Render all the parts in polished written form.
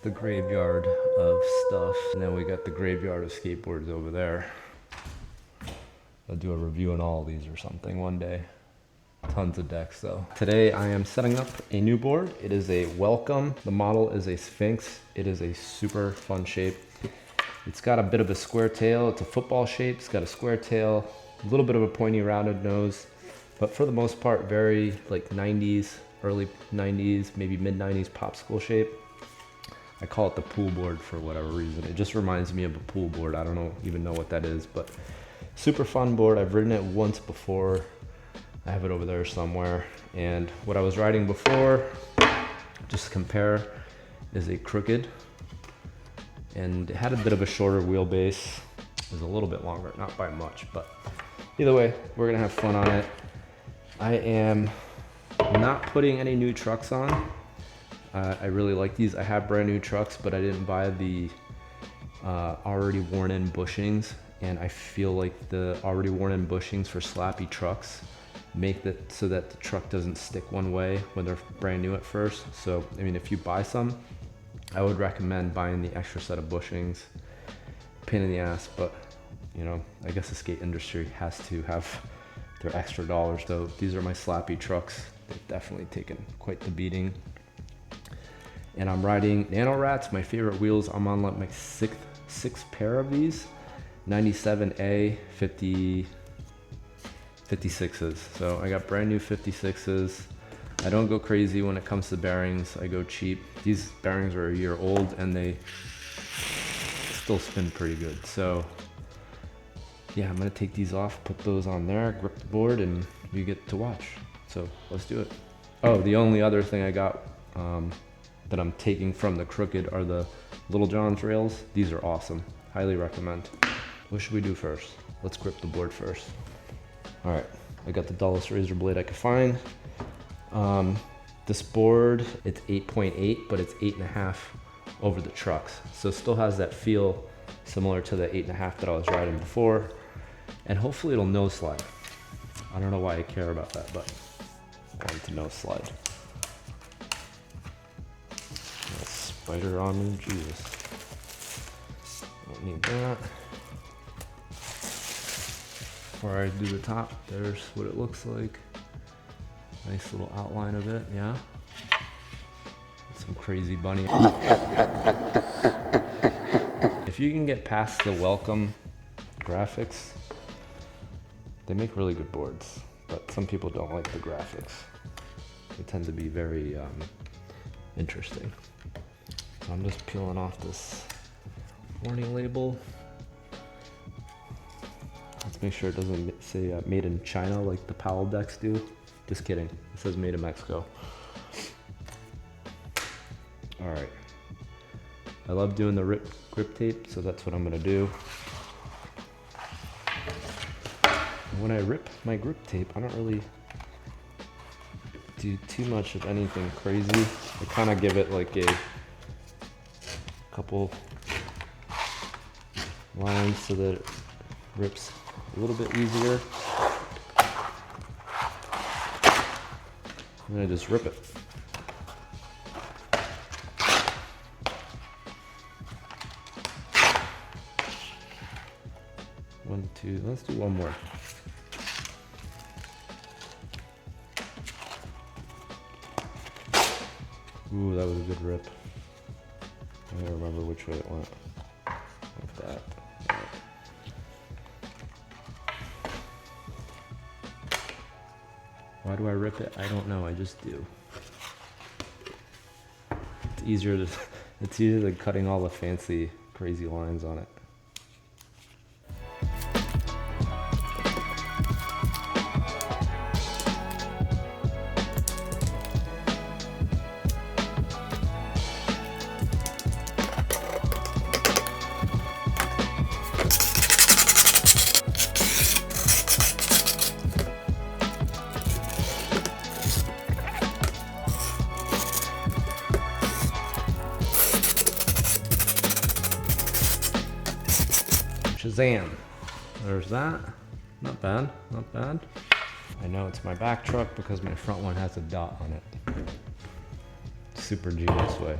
The graveyard of stuff. And then we got the graveyard of skateboards over there. I'll do a review on all of these or something one day. Tons of decks though. Today I am setting up a new board. It is a Welcome. The model is a Sphinx. It is a super fun shape. It's got a bit of a square tail. It's a football shape. It's got a square tail, a little bit of a pointy rounded nose, but for the most part, very like 90s, early 90s, maybe mid 90s popsicle shape. I call it the pool board for whatever reason. It just reminds me of a pool board. I don't even know what that is, but super fun board. I've ridden it once before. I have it over there somewhere. And what I was riding before, just to compare, is a Crooked. And it had a bit of a shorter wheelbase. It was a little bit longer, not by much, but either way, we're gonna have fun on it. I am not putting any new trucks on. I really like these. I have brand new trucks, but I didn't buy the already worn in bushings. And I feel like the already worn in bushings for Slappy trucks make that so that the truck doesn't stick one way when they're brand new at first. So, I mean, if you buy some, I would recommend buying the extra set of bushings. Pain in the ass, but you know, I guess the skate industry has to have their extra dollars though. These are my Slappy trucks. They've definitely taken quite the beating. And I'm riding Nano Rats, my favorite wheels. I'm on like my sixth pair of these. 97A 56s. So I got brand new 56s. I don't go crazy when it comes to bearings. I go cheap. These bearings are a year old and they still spin pretty good. So yeah, I'm gonna take these off, put those on there, grip the board, and you get to watch. So let's do it. Oh, the only other thing I got that I'm taking from the Crooked are the Little John's rails. These are awesome. Highly recommend. What should we do first? Let's grip the board first. All right, I got the dullest razor blade I could find. This board, it's 8.8, but it's 8.5 over the trucks. So it still has that feel similar to the 8.5 that I was riding before. And hopefully it'll nose slide. I don't know why I care about that, but I want it to nose slide. A spider on me, Jesus. Don't need that. Before I do the top, there's what it looks like. Nice little outline of it, yeah. Some crazy bunny. If you can get past the Welcome graphics, they make really good boards, but some people don't like the graphics. They tend to be very interesting. So I'm just peeling off this warning label. Let's make sure it doesn't say made in China like the Powell decks do. Just kidding, it says made in Mexico. All right, I love doing the grip tape, so that's what I'm gonna do. When I rip my grip tape, I don't really do too much of anything crazy. I kind of give it like a couple lines so that it rips a little bit easier. And I just rip it. One, two, let's do one more. Ooh, that was a good rip. I don't remember which way it went. Like that. Right. Why do I rip it? I don't know, I just do. It's easier than cutting all the fancy, crazy lines on it. Shazam. There's that. Not bad, not bad. I know it's my back truck because my front one has a dot on it. Super genius way.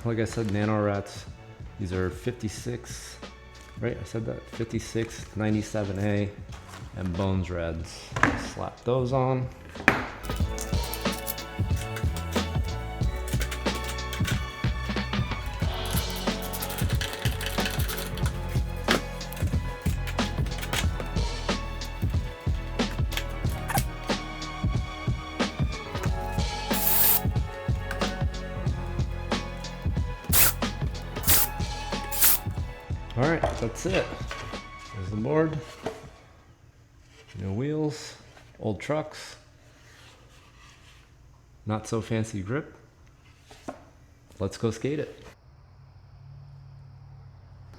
like I said, Nano rats. These are 56, right? I said that, 56, 97A, and Bones Reds. Slap those on. All right, that's it. There's the board. New wheels, old trucks. Not so fancy grip. Let's go skate it.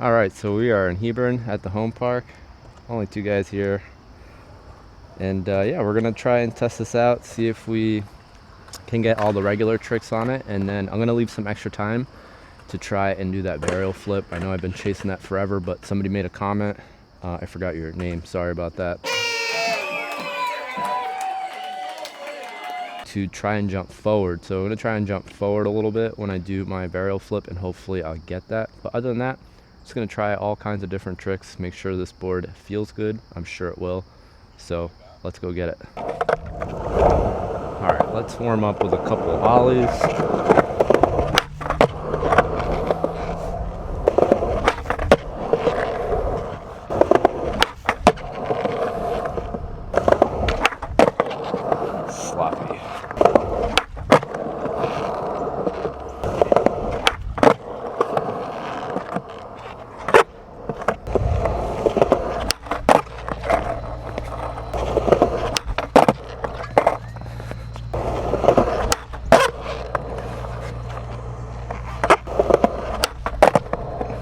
All right, so we are in Hebron at the home park. Only two guys here. And yeah, we're gonna try and test this out, see if we can get all the regular tricks on it. And then I'm gonna leave some extra time to try and do that varial flip. I know I've been chasing that forever, but somebody made a comment. I forgot your name, sorry about that. To try and jump forward. So I'm gonna try and jump forward a little bit when I do my varial flip, and hopefully I'll get that. But other than that, I'm just gonna try all kinds of different tricks, make sure this board feels good. I'm sure it will. So let's go get it. All right, let's warm up with a couple of ollies. Slappy.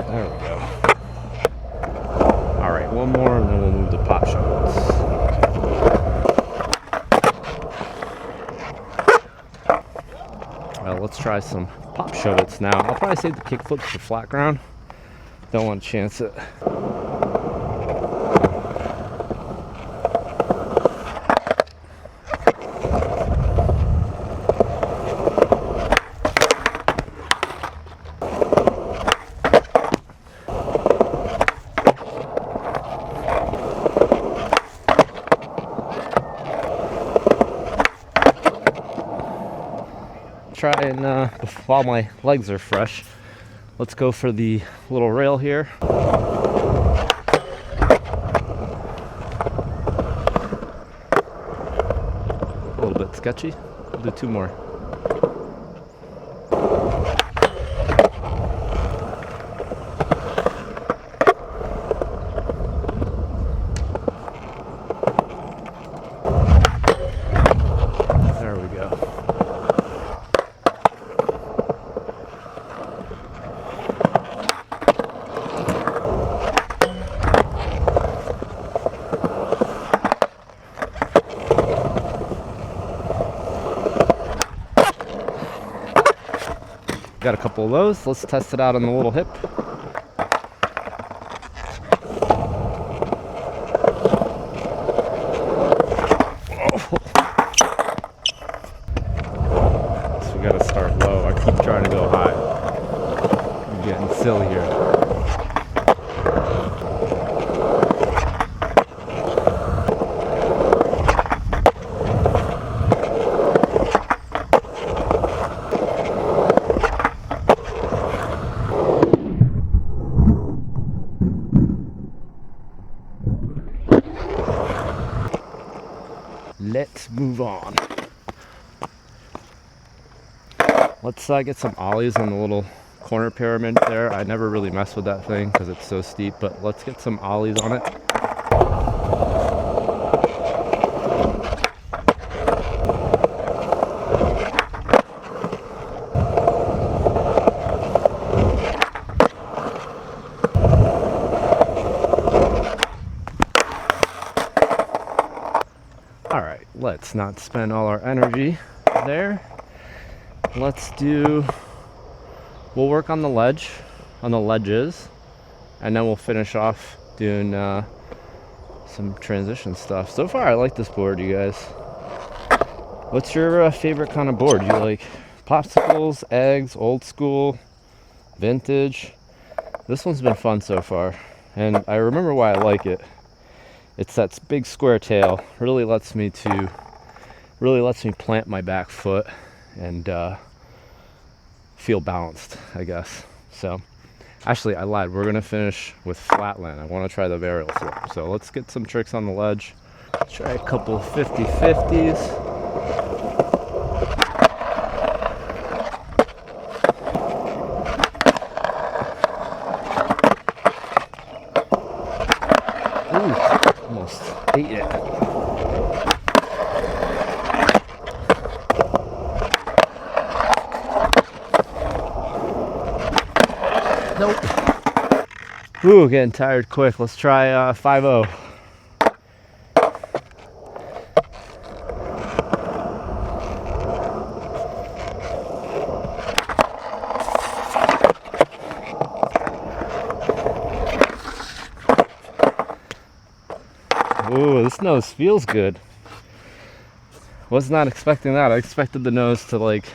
There we go. All right, one more and then we'll move to pop shots. Let's try some pop shove-its now. I'll probably save the kickflips for flat ground. Don't want to chance it. Try and while my legs are fresh, let's go for the little rail here. A little bit sketchy. We'll do two more. There we go. Got a couple of those. Let's test it out on the little hip. So we gotta start low. I keep trying to go high. I'm getting silly here. Let's move on. Let's get some ollies on the little corner pyramid there. I never really mess with that thing because it's so steep, but let's get some ollies on it. All right, let's not spend all our energy there. We'll work on the ledge, on the ledges, and then we'll finish off doing some transition stuff. So far, I like this board, you guys. What's your favorite kind of board? Do you like popsicles, eggs, old school? vintage. This one's been fun so far, and I remember why I like it. It's that big square tail. Really lets me plant my back foot and feel balanced, I guess. So actually, I lied. We're gonna finish with flatland. I want to try the varial flip. So let's get some tricks on the ledge. Try a couple 50-50s. Almost ate it. Nope. Ooh, getting tired quick. Let's try 5-0. Ooh, this nose feels good. Was not expecting that. I expected the nose to like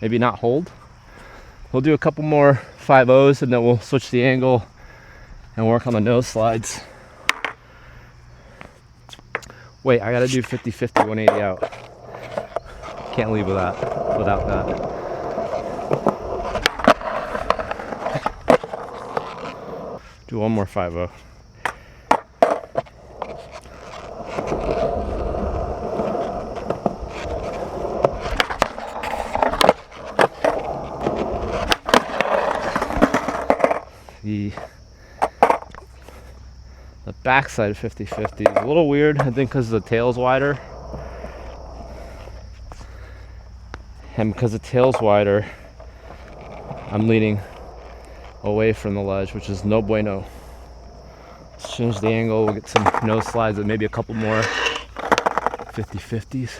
maybe not hold. We'll do a couple more 5-0s and then we'll switch the angle and work on the nose slides. Wait, I gotta do 50-50, 180 out. Can't leave without that. Do one more 5-0. The backside of 50-50 is a little weird, I think, because the tail's wider. And because the tail's wider, I'm leaning away from the ledge, which is no bueno. Let's change the angle. We'll get some nose slides and maybe a couple more 50-50s.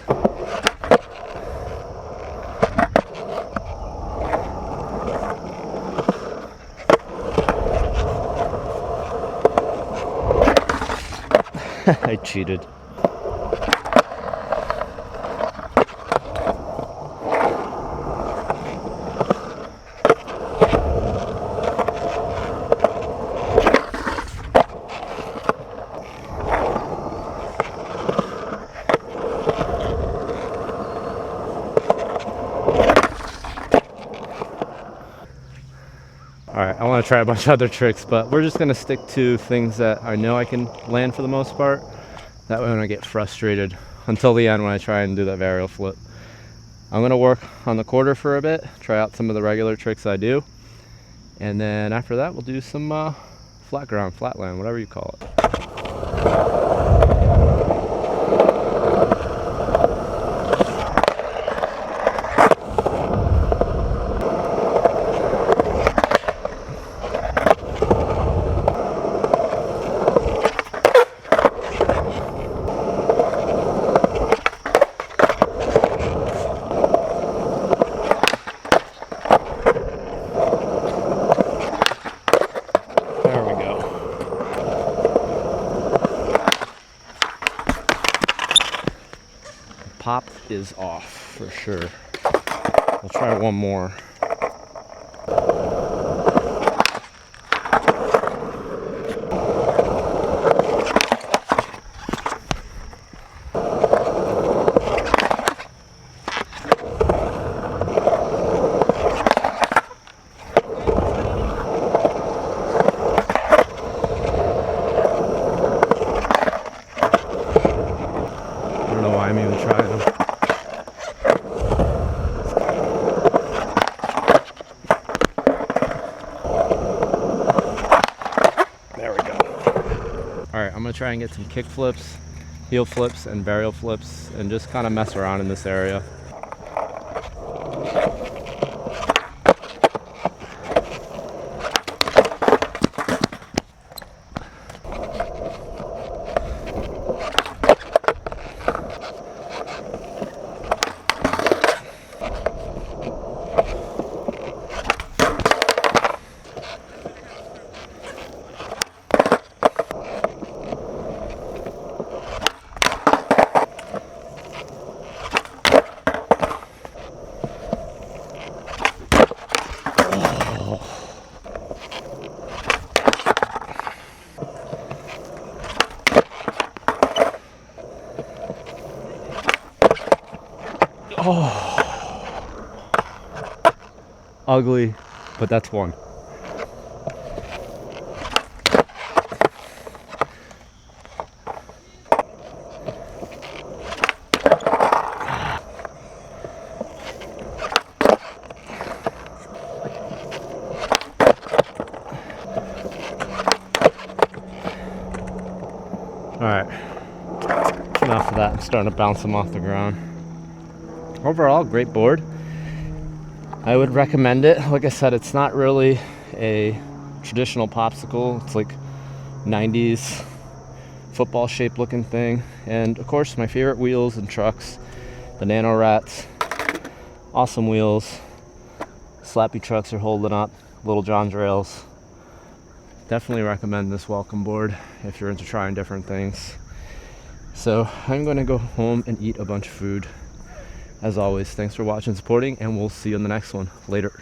I cheated. Alright, I want to try a bunch of other tricks, but we're just going to stick to things that I know I can land for the most part. That way when I get frustrated until the end when I try and do that varial flip. I'm going to work on the quarter for a bit, try out some of the regular tricks I do, and then after that we'll do some flat ground, flatland, whatever you call it. Pop is off for sure. We'll try one more. I don't know why I'm even trying them. There we go. Alright, I'm going to try and get some kick flips, heel flips, and varial flips, and just kind of mess around in this area. Oh, ugly, but that's one. All right, enough of that. I'm starting to bounce them off the ground. Overall, great board. I would recommend it. Like I said, it's not really a traditional popsicle. It's like 90s football shaped looking thing. And of course, my favorite wheels and trucks, the Nano Rats. Awesome wheels. Slappy trucks are holding up. Little John's rails. Definitely recommend this welcome board if you're into trying different things. So I'm gonna go home and eat a bunch of food. As always, thanks for watching, supporting, and we'll see you in the next one. Later.